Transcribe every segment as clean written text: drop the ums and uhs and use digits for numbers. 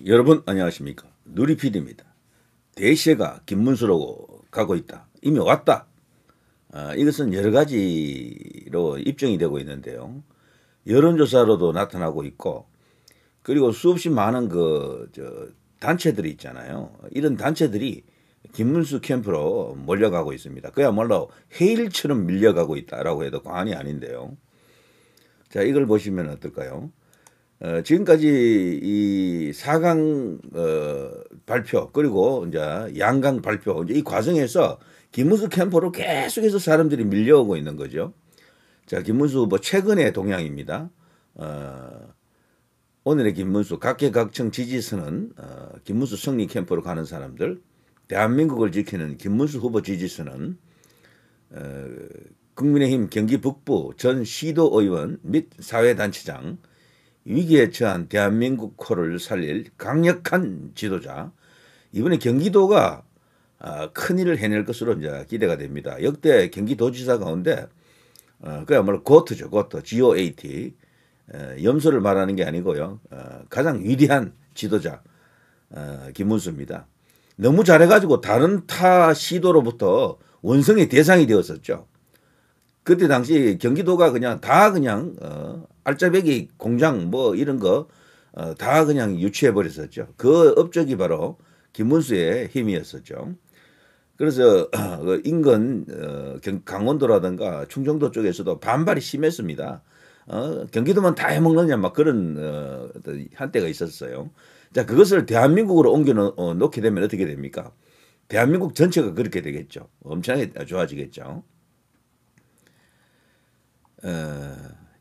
여러분 안녕하십니까. 누리PD입니다. 대세가 김문수로 가고 있다. 이미 왔다. 이것은 여러 가지로 입증이 되고 있는데요. 여론조사로도 나타나고 있고, 그리고 수없이 많은 단체들이 있잖아요. 이런 단체들이 김문수 캠프로 몰려가고 있습니다. 그야말로 해일처럼 밀려가고 있다라고 해도 과언이 아닌데요. 자, 이걸 보시면 어떨까요? 지금까지 이 4강 발표 그리고 이제 양강 발표 이제 이 과정에서 김문수 캠프로 계속해서 사람들이 밀려오고 있는 거죠. 자, 김문수 후보 최근의 동향입니다. 오늘의 김문수 각계각층 지지수는 김문수 승리 캠프로 가는 사람들, 대한민국을 지키는 김문수 후보 지지수는 국민의힘 경기 북부 전 시도의원 및 사회단체장, 위기에 처한 대한민국 코를 살릴 강력한 지도자, 이번에 경기도가 큰 일을 해낼 것으로 이제 기대가 됩니다. 역대 경기도지사 가운데 그야말로 고트죠, 고트, GOAT, 염소를 말하는 게 아니고요, 가장 위대한 지도자 김문수입니다. 너무 잘해가지고 다른 타 시도로부터 원성의 대상이 되었었죠. 그때 당시 경기도가 그냥 알짜배기 공장 뭐 이런 거 다 그냥 유치해 버렸었죠. 그 업적이 바로 김문수의 힘이었었죠. 그래서 인근 강원도라든가 충청도 쪽에서도 반발이 심했습니다. 경기도만 다 해먹느냐 막 그런 한때가 있었어요. 자, 그것을 대한민국으로 옮겨 놓게 되면 어떻게 됩니까? 대한민국 전체가 그렇게 되겠죠. 엄청나게 좋아지겠죠.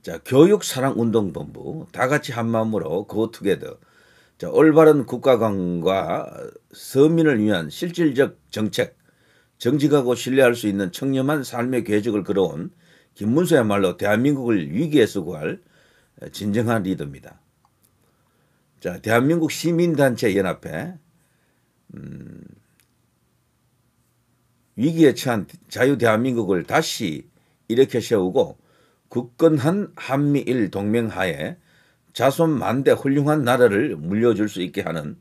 자, 교육사랑운동본부 다 같이 한마음으로 고투게더. 자, 올바른 국가관과 서민을 위한 실질적 정책, 정직하고 신뢰할 수 있는 청렴한 삶의 궤적을 걸어온 김문수야말로 대한민국을 위기에서 구할 진정한 리더입니다. 자, 대한민국 시민단체 연합회, 위기에 처한 자유대한민국을 다시 일으켜 세우고 굳건한 한미일 동맹하에 자손만대 훌륭한 나라를 물려줄 수 있게 하는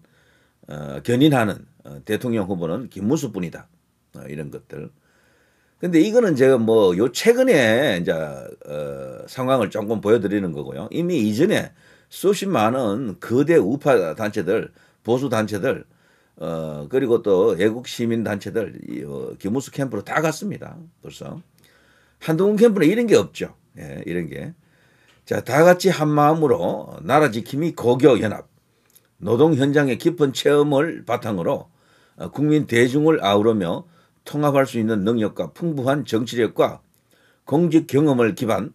견인하는 대통령 후보는 김문수뿐이다. 이런 것들. 근데 이거는 제가 요 최근에 이제 상황을 조금 보여드리는 거고요. 이미 이전에 수십 많은 거대 우파 단체들, 보수 단체들, 그리고 또 애국 시민 단체들 김문수 캠프로 다 갔습니다. 벌써 한동훈 캠프는 이런 게 없죠. 예, 이런 게. 자, 다 같이 한 마음으로 나라 지킴이 고교 연합, 노동 현장의 깊은 체험을 바탕으로 국민 대중을 아우르며 통합할 수 있는 능력과 풍부한 정치력과 공직 경험을 기반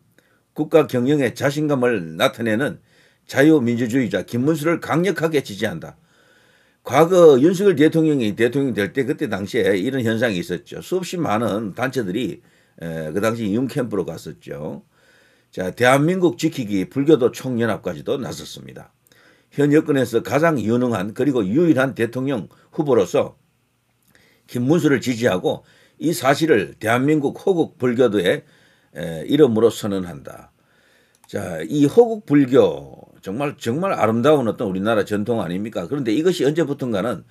국가 경영의 자신감을 나타내는 자유민주주의자 김문수를 강력하게 지지한다. 과거 윤석열 대통령이 대통령 될 때 그때 당시에 이런 현상이 있었죠. 수없이 많은 단체들이 그 당시 윤 캠프로 갔었죠. 자, 대한민국 지키기 불교도 총연합까지도 나섰습니다. 현 여건에서 가장 유능한 그리고 유일한 대통령 후보로서 김문수를 지지하고 이 사실을 대한민국 호국 불교도의 이름으로 선언한다. 자, 이 호국 불교 정말 아름다운 어떤 우리나라 전통 아닙니까? 그런데 이것이 언제부턴가는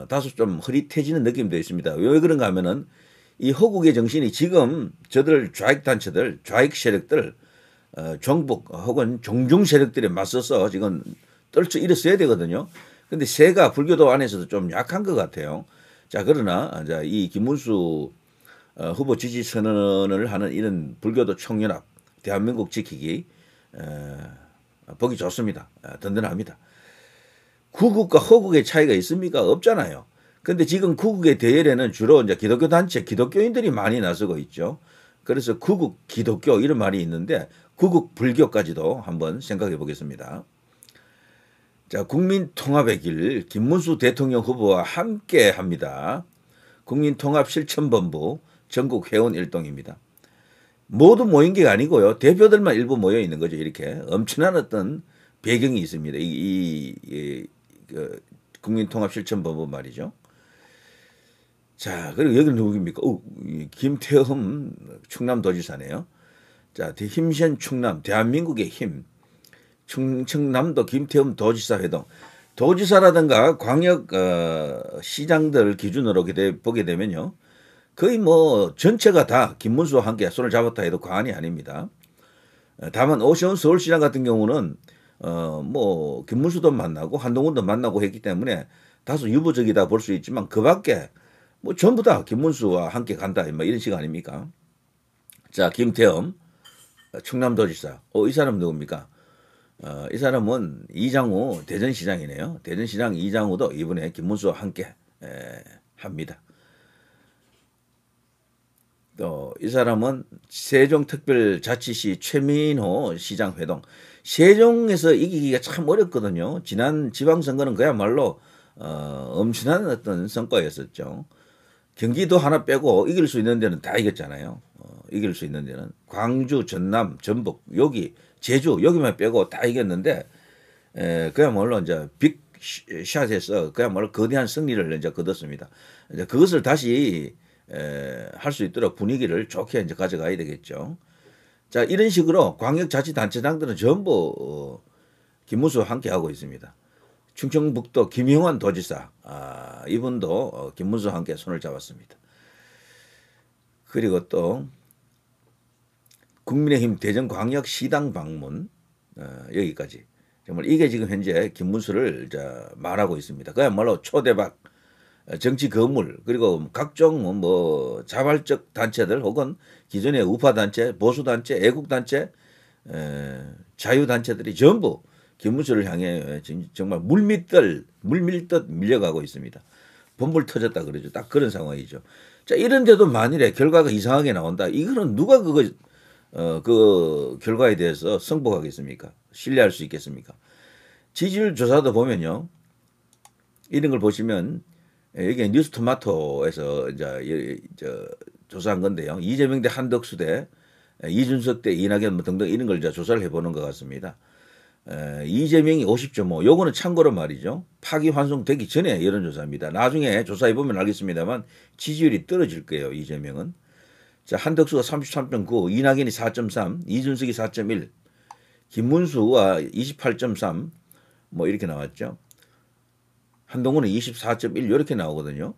다소 좀 흐릿해지는 느낌도 있습니다. 왜 그런가 하면은 이 호국의 정신이 지금 저들 좌익 단체들, 좌익 세력들, 종북 혹은 종중 세력들에 맞서서 지금 떨쳐 일어서야 되거든요. 근데 새가 불교도 안에서도 좀 약한 것 같아요. 자, 그러나 이 김문수 후보 지지 선언을 하는 이런 불교도 총연합, 대한민국 지키기 보기 좋습니다. 든든합니다. 구국과 허국의 차이가 있습니까? 없잖아요. 근데 지금 구국의 대열에는 주로 이제 기독교 단체, 기독교인들이 많이 나서고 있죠. 그래서 구국 기독교 이런 말이 있는데 구국 불교까지도 한번 생각해 보겠습니다. 자, 국민통합의 길 김문수 대통령 후보와 함께 합니다. 국민통합실천본부 전국 회원 일동입니다. 모두 모인 게 아니고요. 대표들만 일부 모여 있는 거죠. 이렇게 엄청난 어떤 배경이 있습니다. 국민통합실천본부 말이죠. 자, 그리고 여기는 누구입니까? 김태흠 충남도지사네요. 자, 힘센 충남, 대한민국의 힘. 충청남도 김태흠 도지사 회동. 도지사라든가 광역 시장들 기준으로 보게 되면요. 거의 뭐 전체가 다 김문수와 함께 손을 잡았다 해도 과언이 아닙니다. 다만 오세훈 서울시장 같은 경우는 뭐 김문수도 만나고 한동훈도 만나고 했기 때문에 다소 유보적이다 볼 수 있지만 그 밖에 뭐 전부 다 김문수와 함께 간다 뭐 이런 식 아닙니까? 자, 김태흠 충남도지사. 이 사람 누굽니까? 이 사람은 이장우 대전시장이네요. 대전시장 이장우도 이번에 김문수와 함께 합니다. 또 이 사람은 세종특별자치시 최민호 시장 회동. 세종에서 이기기가 참 어렵거든요. 지난 지방선거는 그야말로 엄청난 어떤 성과였었죠. 경기도 하나 빼고 이길 수 있는 데는 다 이겼잖아요. 이길 수 있는 데는 광주, 전남, 전북, 여기 제주 여기만 빼고 다 이겼는데 그야말로 이제 빅샷에서 그야말로 거대한 승리를 이제 거뒀습니다. 이제 그것을 다시 할 수 있도록 분위기를 좋게 이제 가져가야 되겠죠. 자, 이런 식으로 광역자치단체장들은 전부 김문수와 함께 하고 있습니다. 충청북도 김영환 도지사, 이분도 김문수와 함께 손을 잡았습니다. 그리고 또 국민의힘 대전광역시당 방문, 여기까지. 정말 이게 지금 현재 김문수를 말하고 있습니다. 그야말로 초대박 정치 거물, 그리고 각종 뭐 자발적 단체들 혹은 기존의 우파단체, 보수단체, 애국단체, 자유단체들이 전부 김문수를 향해 정말 물밀듯 밀려가고 있습니다. bom불 터졌다 그러죠. 딱 그런 상황이죠. 자, 이런데도 만일에 결과가 이상하게 나온다. 이거는 누가 그 결과에 대해서 승복하겠습니까? 신뢰할 수 있겠습니까? 지지율 조사도 보면요. 이런 걸 보시면 이게 뉴스토마토에서 이제 조사한 건데요. 이재명 대 한덕수 대 이준석 대 이낙연 뭐 등등 이런 걸 이제 조사를 해보는 것 같습니다. 이재명이 50.5. 요거는 참고로 말이죠. 파기환송되기 전에 여론조사입니다. 나중에 조사해보면 알겠습니다만 지지율이 떨어질 거예요. 이재명은. 자, 한덕수가 33.9, 이낙연이 4.3, 이준석이 4.1, 김문수가 28.3, 뭐 이렇게 나왔죠. 한동훈은 24.1 이렇게 나오거든요.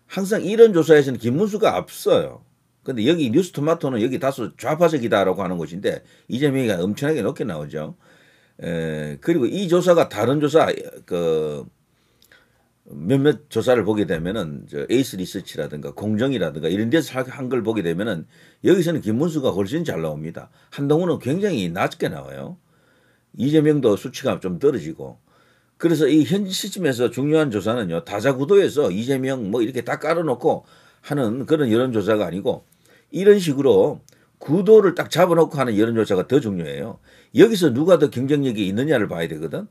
항상 이런 조사에서는 김문수가 앞서요. 근데 여기 뉴스토마토는 여기 다소 좌파적이다라고 하는 것인데 이재명이 엄청나게 높게 나오죠. 그리고 이 조사가 다른 조사 몇몇 조사를 보게 되면은 에이스 리서치라든가 공정이라든가 이런 데서 한 걸 보게 되면은 여기서는 김문수가 훨씬 잘 나옵니다. 한동훈은 굉장히 낮게 나와요. 이재명도 수치가 좀 떨어지고. 그래서 이 현 시점에서 중요한 조사는요. 다자구도에서 이재명 뭐 이렇게 다 깔아놓고 하는 그런 여론조사가 아니고 이런 식으로 구도를 딱 잡아놓고 하는 여론조사가 더 중요해요. 여기서 누가 더 경쟁력이 있느냐를 봐야 되거든.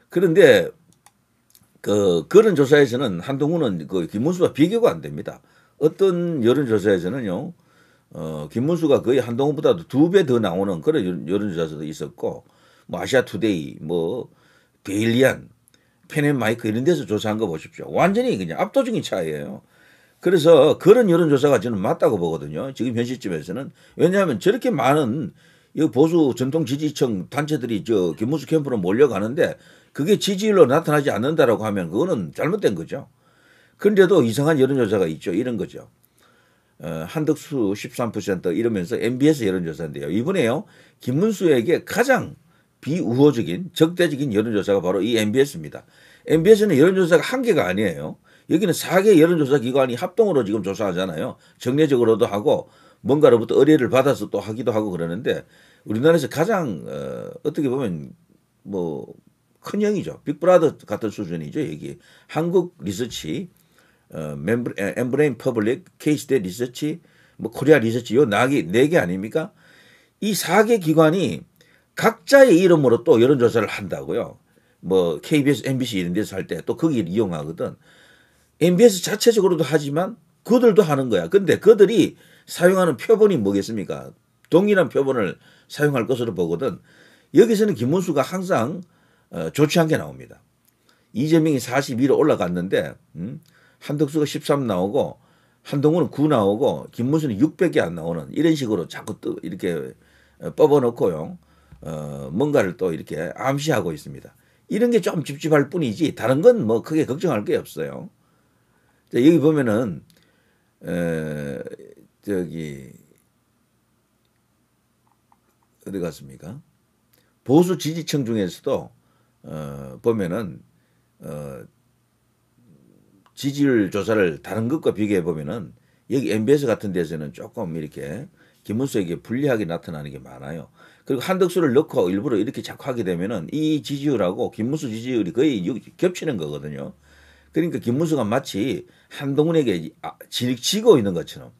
그런데 그런 조사에서는 한동훈은 김문수와 비교가 안 됩니다. 어떤 여론조사에서는요. 김문수가 거의 한동훈보다도 2배 더 나오는 그런 여론조사도 있었고 뭐 아시아투데이 뭐 데일리안, 펜앤마이크 이런 데서 조사한 거 보십시오. 완전히 그냥 압도적인 차이예요. 그래서 그런 여론조사가 저는 맞다고 보거든요. 지금 현 시점에서는. 왜냐하면 저렇게 많은 보수 전통 지지층 단체들이 김문수 캠프로 몰려가는데 그게 지지율로 나타나지 않는다라고 하면 그거는 잘못된 거죠. 그런데도 이상한 여론조사가 있죠. 이런 거죠. 한덕수 13% 이러면서 MBS 여론조사인데요. 이번에요. 김문수에게 가장 비우호적인 적대적인 여론조사가 바로 이 MBS입니다. MBS는 여론조사가 한 개가 아니에요. 여기는 4개 여론조사 기관이 합동으로 지금 조사하잖아요. 정례적으로도 하고 뭔가로부터 의뢰를 받아서 또 하기도 하고 그러는데 우리나라에서 가장 어떻게 보면 뭐 큰 형이죠. 빅브라더 같은 수준이죠. 여기 한국 리서치, 엠브레인 퍼블릭, K시대 리서치, 뭐 코리아 리서치 요 4개 아닙니까? 이 4개 기관이 각자의 이름으로 또 여론조사를 한다고요. 뭐 KBS, MBC 이런 데서 할 때 또 거기를 이용하거든. MBS 자체적으로도 하지만 그들도 하는 거야. 근데 그들이 사용하는 표본이 뭐겠습니까? 동일한 표본을 사용할 것으로 보거든. 여기서는 김문수가 항상 좋지 않게 나옵니다. 이재명이 42로 올라갔는데 한덕수가 13 나오고 한동훈은 9 나오고 김문수는 600이 안 나오는 이런 식으로 자꾸 또 이렇게 뽑아놓고요. 뭔가를 또 이렇게 암시하고 있습니다. 이런 게 좀 찝찝할 뿐이지 다른 건 뭐 크게 걱정할 게 없어요. 자, 여기 보면은 저기 어디 갔습니까? 보수 지지층 중에서도 보면은 지지율 조사를 다른 것과 비교해 보면은 여기 MBS 같은 데서는 조금 이렇게 김문수에게 불리하게 나타나는 게 많아요. 그리고 한덕수를 넣고 일부러 이렇게 자꾸 하게 되면은 이 지지율하고 김문수 지지율이 거의 겹치는 거거든요. 그러니까 김문수가 마치 한동훈에게 지고 있는 것처럼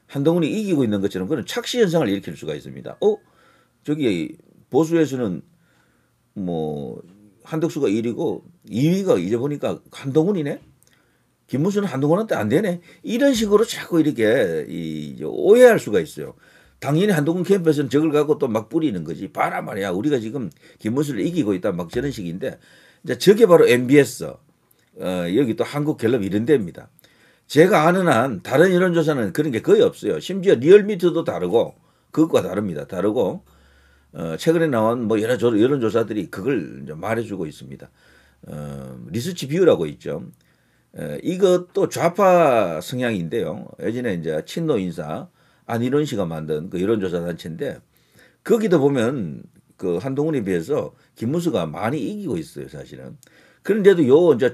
한동훈이 이기고 있는 것처럼 그런 착시 현상을 일으킬 수가 있습니다. 저기 보수에서는 뭐 한덕수가 1위고 2위가 이제 보니까 한동훈이네. 김문수는 한동훈한테 안 되네. 이런 식으로 자꾸 이렇게 오해할 수가 있어요. 당연히 한동훈 캠프에서는 적을 갖고 또 막 뿌리는 거지. 봐라 말이야. 우리가 지금 김문수를 이기고 있다. 막 저런 식인데 이제 저게 바로 MBS 여기 또 한국갤럽 이런 데입니다. 제가 아는 한 다른 여론조사는 그런 게 거의 없어요. 심지어 리얼미터도 다르고 그것과 다릅니다. 다르고 최근에 나온 뭐 여러 여론조사들이 그걸 이제 말해주고 있습니다. 리서치 뷰라고 있죠. 이것도 좌파 성향인데요. 예전에 이제 친노 인사 안일원 씨가 만든 그 여론조사 단체인데 거기도 보면 그 한동훈에 비해서 김문수가 많이 이기고 있어요, 사실은. 그런데도 요 이제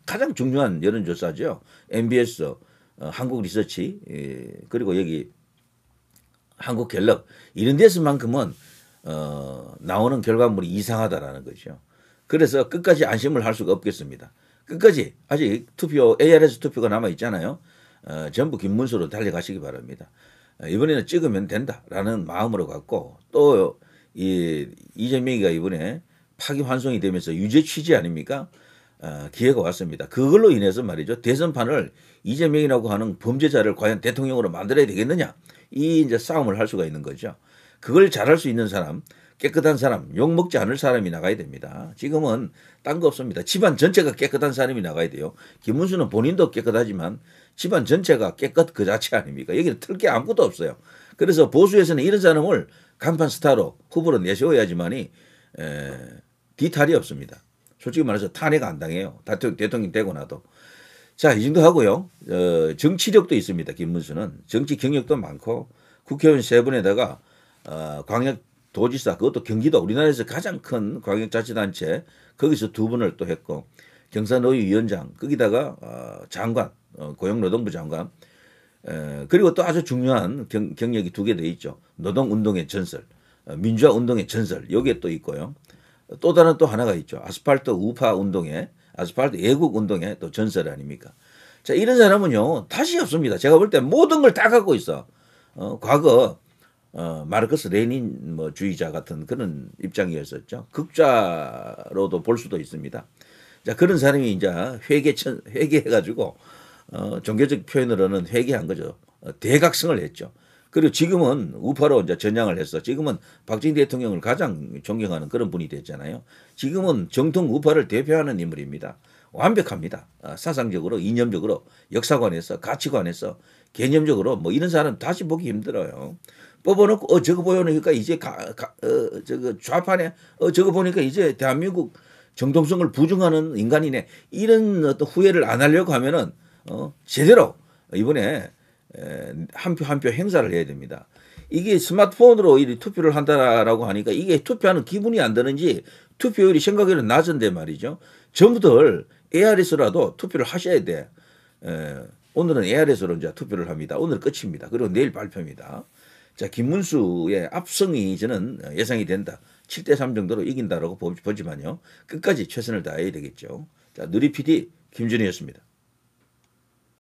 가장 중요한 여론조사죠. MBS, 한국 리서치, 그리고 여기 한국갤럽 이런 데서만큼은 나오는 결과물이 이상하다라는 거죠. 그래서 끝까지 안심을 할 수가 없겠습니다. 끝까지 아직 ARS 투표가 남아 있잖아요. 전부 김문수로 달려가시기 바랍니다. 이번에는 찍으면 된다라는 마음으로 갖고 또 이재명이가 이번에 파기환송이 되면서 유죄 취지 아닙니까? 기회가 왔습니다. 그걸로 인해서 말이죠. 대선판을 이재명이라고 하는 범죄자를 과연 대통령으로 만들어야 되겠느냐? 이 이제 싸움을 할 수가 있는 거죠. 그걸 잘할 수 있는 사람, 깨끗한 사람, 욕먹지 않을 사람이 나가야 됩니다. 지금은 딴 거 없습니다. 집안 전체가 깨끗한 사람이 나가야 돼요. 김문수는 본인도 깨끗하지만 집안 전체가 깨끗 그 자체 아닙니까? 여기는 틀 게 아무것도 없어요. 그래서 보수에서는 이런 사람을 간판 스타로 후보로 내세워야지만이 뒤탈이 없습니다. 솔직히 말해서 탄핵 안 당해요. 대통령 되고 나도. 자, 이 정도 하고요. 정치력도 있습니다. 김문수는. 정치 경력도 많고 국회의원 3분에다가 광역도지사 그것도 경기도 우리나라에서 가장 큰 광역자치단체 거기서 2분을 또 했고 경산노위 위원장 거기다가 장관 고용노동부 장관 그리고 또 아주 중요한 경력이 2개 더 있죠. 노동운동의 전설 민주화운동의 전설 여기에 또 있고요. 또 다른 또 하나가 있죠. 아스팔트 우파 운동의 아스팔트 애국 운동의 또 전설 아닙니까? 자, 이런 사람은요 다시 없습니다. 제가 볼 때 모든 걸 다 갖고 있어. 과거 마르크스 레닌 뭐 주의자 같은 그런 입장이었었죠. 극좌로도 볼 수도 있습니다. 자, 그런 사람이 이제 회개해가지고 종교적 표현으로는 회개한 거죠. 대각성을 했죠. 그리고 지금은 우파로 이제 전향을 했어. 지금은 박정희 대통령을 가장 존경하는 그런 분이 됐잖아요. 지금은 정통 우파를 대표하는 인물입니다. 완벽합니다. 사상적으로, 이념적으로, 역사관에서, 가치관에서, 개념적으로 뭐 이런 사람 다시 보기 힘들어요. 뽑아놓고 저거 보여놓으니까 이제 저거 좌파네. 저거 보니까 이제 대한민국 정통성을 부정하는 인간이네. 이런 어떤 후회를 안 하려고 하면은 제대로 이번에 한 표 한 표 행사를 해야 됩니다. 이게 스마트폰으로 이 투표를 한다라고 하니까 이게 투표하는 기분이 안 드는지 투표율이 생각외로 낮은데 말이죠. 전부들 ARS라도 투표를 하셔야 돼. 오늘은 ARS로 이제 투표를 합니다. 오늘 끝입니다. 그리고 내일 발표입니다. 자, 김문수의 압승이 저는 예상이 된다. 7대3 정도로 이긴다라고 보지만요. 끝까지 최선을 다해야 되겠죠. 자, 누리 PD 김준희였습니다.